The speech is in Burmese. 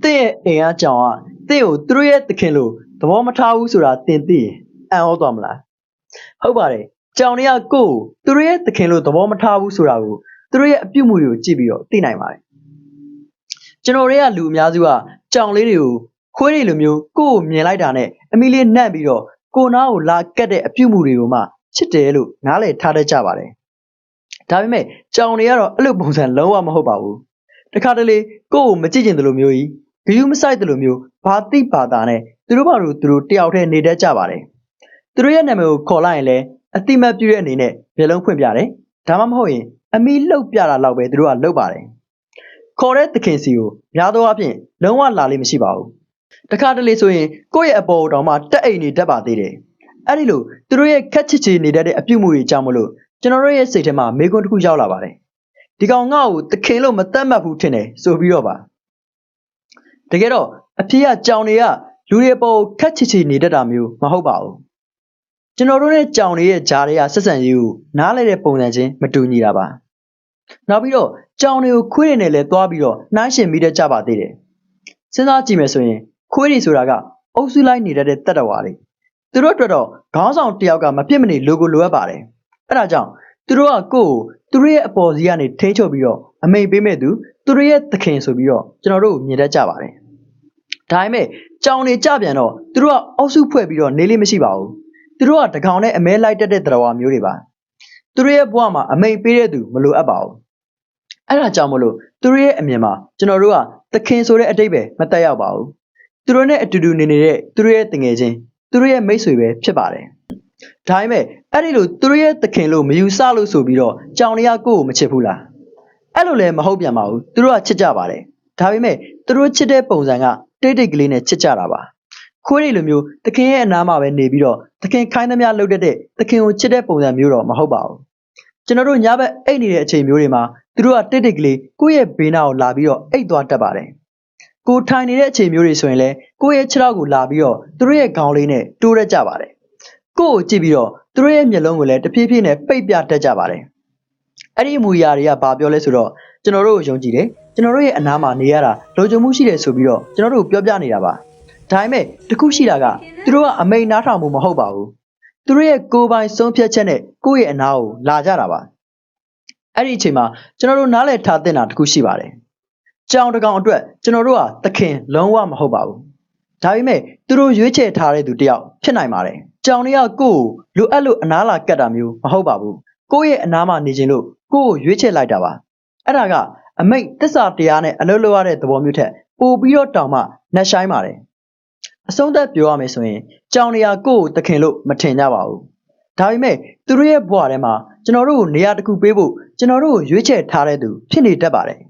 တဲ့အိမ်ကကြောင်ကတဲ့ကိုသူတို့ရဲ့သခင်လို့သဘောမထားဘူးဆိုတာသင်သိရင်အံ့ဩသွားမလားဟုတ်ပါတယ်ကြောင်တွေကကိုယ်သူတို့ရဲ့သခင်လို့သဘောမထားဘူးဆိုတာကိုသူတို့ရဲ့အပြုအမူတွေကိုကြည့်ပြီးတော့သိနိုင်ပါတယ်ကျွန်တော်တွေကလူအများစုကကြောင်လေးတွေကိုခွေးတွေလိုမျိုးကိုယ်ကိုမြင်လိုက်တာနဲ့အမိလေးနှံ့ပြီးတော့ကိုနားကိုလာကတ်တဲ့အပြုအမူတွေကိုမှချစ်တယ်လို့နားလည်ထားတတ်ကြပါတယ်ဒါပေမဲ့ကြောင်တွေကတော့အဲ့လိုပုံစံလုံးဝမဟုတ်ပါဘူးတခါတလေကိုယ်ကိုမကြည့်ကျင်တယ်လို့မျိုးကြီးဂယုမဆိုင်တယ်လို့မျိုးဘာတိဘာသာနဲ့သူတို့ဘာလို့သူတို့တယောက်တည်းနေတတ်ကြပါတယ်သူတို့ရဲ့နာမည်ကိုခေါ်လိုက်ရင်လည်းအတိမတ်ပြုတဲ့အနေနဲ့မျက်လုံးဖွင့်ပြတယ်ဒါမှမဟုတ်ရင်အမီလှုပ်ပြတာလောက်ပဲသူတို့ကလှုပ်ပါတယ်ခေါ်တဲ့သခင်စီကိုများသောအားဖြင့်လုံးဝလာလေးမရှိပါဘူးတခါတလေဆိုရင်ကိုယ့်ရဲ့အပေါ်တောင်မှတက်အိမ်နေတတ်ပါသေးတယ်အဲ့ဒီလိုသူတို့ရဲ့ခက်ချစ်ချီနေတတ်တဲ့အပြုအမူတွေကြောင့်မလို့ကျွန်တော်တို့ရဲ့စိတ်ထဲမှာမေးခွန်းတစ်ခုရောက်လာပါတယ်ဒီကောင်ငါ့ကိုသခင်လို့မတတ်မှတ်ဘူးထင်တယ်ဆိုပြီးတော့ပါတကယ်တော့အဖေကကြောင်တွေကလူတွေပေါ်ခက်ချစ်ချီနေတတ်တာမျိုးမဟုတ်ပါဘူးကျွန်တော်တို့နဲ့ကြောင်တွေရဲ့ဂျားတွေကဆက်ဆံရေးကိုနားလဲတဲ့ပုံစံချင်းမတူညီတာပါနောက်ပြီးတော့ကြောင်တွေကိုခွေးတွေနဲ့လည်းတွားပြီးတော့နှိုင်းယှဉ်မိတတ်ကြပါသေးတယ်စဉ်းစားကြည့်မယ်ဆိုရင်ခွေးတွေဆိုတာကအုပ်စုလိုက်နေတတ်တဲ့တတ္တဝါတွေသူတို့အတွက်တော့ခေါင်းဆောင်တယောက်ကမဖြစ်မနေလိုကိုလိုအပ်ပါတယ်အဲ့ဒါကြောင့်သူတို့ကကိုယ့်ကိုသူတို့ရဲ့အပေါ်စီကနေထိန်းချုပ်ပြီးတော့အမိန်ပေးမဲ့သူသူတို့ရဲ့သခင်ဆိုပြီးတော့ကျွန်တော်တို့မြင်တတ်ကြပါတယ်ဒါပေမဲ့ကြောင်တွေကြပြန်တော့သူတို့ကအုပ်စုဖွဲ့ပြီးတော့နေလေးမရှိပါဘူးသူတို့ကတကောင်နဲ့အမဲလိုက်တတ်တဲ့တရားမျိုးတွေပါသူတို့ရဲ့ဘဝမှာအမိန်ပေးတဲ့သူမလိုအပ်ပါဘူးအဲ့ဒါကြောင့်မလို့သူတို့ရဲ့အမြင်မှာကျွန်တော်တို့ကသခင်ဆိုတဲ့အတိတ်ပဲမတက်ရောက်ပါဘူးသူတို့နဲ့အတူတူနေနေတဲ့သူတို့ရဲ့တငယ်ချင်းသူတို့ရဲ့မိတ်ဆွေပဲဖြစ်ပါတယ်ဒါပေမဲ့အဲ့ဒီလိုသူတို့ရဲ့သခင်လို့မယူဆလို့ဆိုပြီးတော့ကြောင်တွေကကိုယ့်ကိုမချစ်ဘူးလားအဲ့လိုလည်းမဟုတ်ပြန်ပါဘူးသူတို့ကချစ်ကြပါတယ်ဒါပေမဲ့သူတို့ချစ်တဲ့ပုံစံကတိတ်တိတ်ကလေးနဲ့ချစ်ကြတာပါခွေးတွေလိုမျိုးသခင်ရဲ့အနားမှာပဲနေပြီးတော့သခင်ခိုင်းသမျှလုပ်တတ်တဲ့သခင်ကိုချစ်တဲ့ပုံစံမျိုးတော့မဟုတ်ပါဘူးကျွန်တော်တို့ညဘက်အိတ်နေတဲ့အချိန်မျိုးတွေမှာသူတို့ကတိတ်တိတ်ကလေးကိုယ့်ရဲ့ဘေးနားကိုလာပြီးတော့အိတ်သွားတတ်ပါတယ်ကိုထိုင်နေတဲ့အချိန်မျိုးတွေဆိုရင်လည်းကိုယ့်ရဲ့ခြေထောက်ကိုလာပြီးတော့သူတို့ရဲ့ခေါင်းလေးနဲ့တိုးရက်ကြပါတယ်ကိုယ့်ကိုကြည့်ပြီးတော့သူတို့ရဲ့မျက်လုံးကိုလည်းတဖြည်းဖြည်းနဲ့ပိတ်ပြတတ်ကြပါတယ်အဲ့ဒီအမူအရာတွေကဘာပြောလဲဆိုတော့ကျွန်တော်တို့ကိုယုံကြည်တယ်ကျွန်တော်တို့ရဲ့အနားမှာနေရတာလုံခြုံမှုရှိတယ်ဆိုပြီးတော့ကျွန်တော်တို့ပြောပြနေတာပါဒါပေမဲ့တခုရှိတာကသူတို့ကအမိန်နားထောင်မှုမဟုတ်ပါဘူးသူတို့ရဲ့ကိုယ်ပိုင်ဆုံးဖြတ်ချက်နဲ့ကိုယ့်ရဲ့အနားကိုလာကြတာပါအဲ့ဒီအချိန်မှာကျွန်တော်တို့နားလည်ထားတဲ့တာတခုရှိပါတယ်ကြောင်တကောင်အတွက်ကျွန်တော်တို့ကသခင်လုံးဝမဟုတ်ပါဘူးဒါပေမဲ့သူတို့ရွေးချယ်ထားတဲ့သူတယောက်ဖြစ်နိုင်ပါတယ်ကြောင်တွေကကိုယ့်ကိုလိုအပ်လို့အနားလာကတ်တာမျိုးမဟုတ်ပါဘူးကိုယ့်ရဲ့အနားမှာနေခြင်းလို့ကိုယ့်ကိုရွေးချယ်လိုက်တာပါအဲ့ဒါကအမိတ်သစ္စာတရားနဲ့အလုပ်လုပ်ရတဲ့သဘောမျိုးထက်ပိုပြီးတော့တောင်မှနှက်ဆိုင်ပါတယ်အဆုံးသတ်ပြောရမယ်ဆိုရင်ကြောင်တွေကကိုယ့်ကိုသခင်လို့မထင်ကြပါဘူးဒါပေမဲ့သူတို့ရဲ့ဘဝထဲမှာကျွန်တော်တို့ကိုနေရာတစ်ခုပေးဖို့ကျွန်တော်တို့ကိုရွေးချယ်ထားတဲ့သူဖြစ်နေတတ်ပါတယ်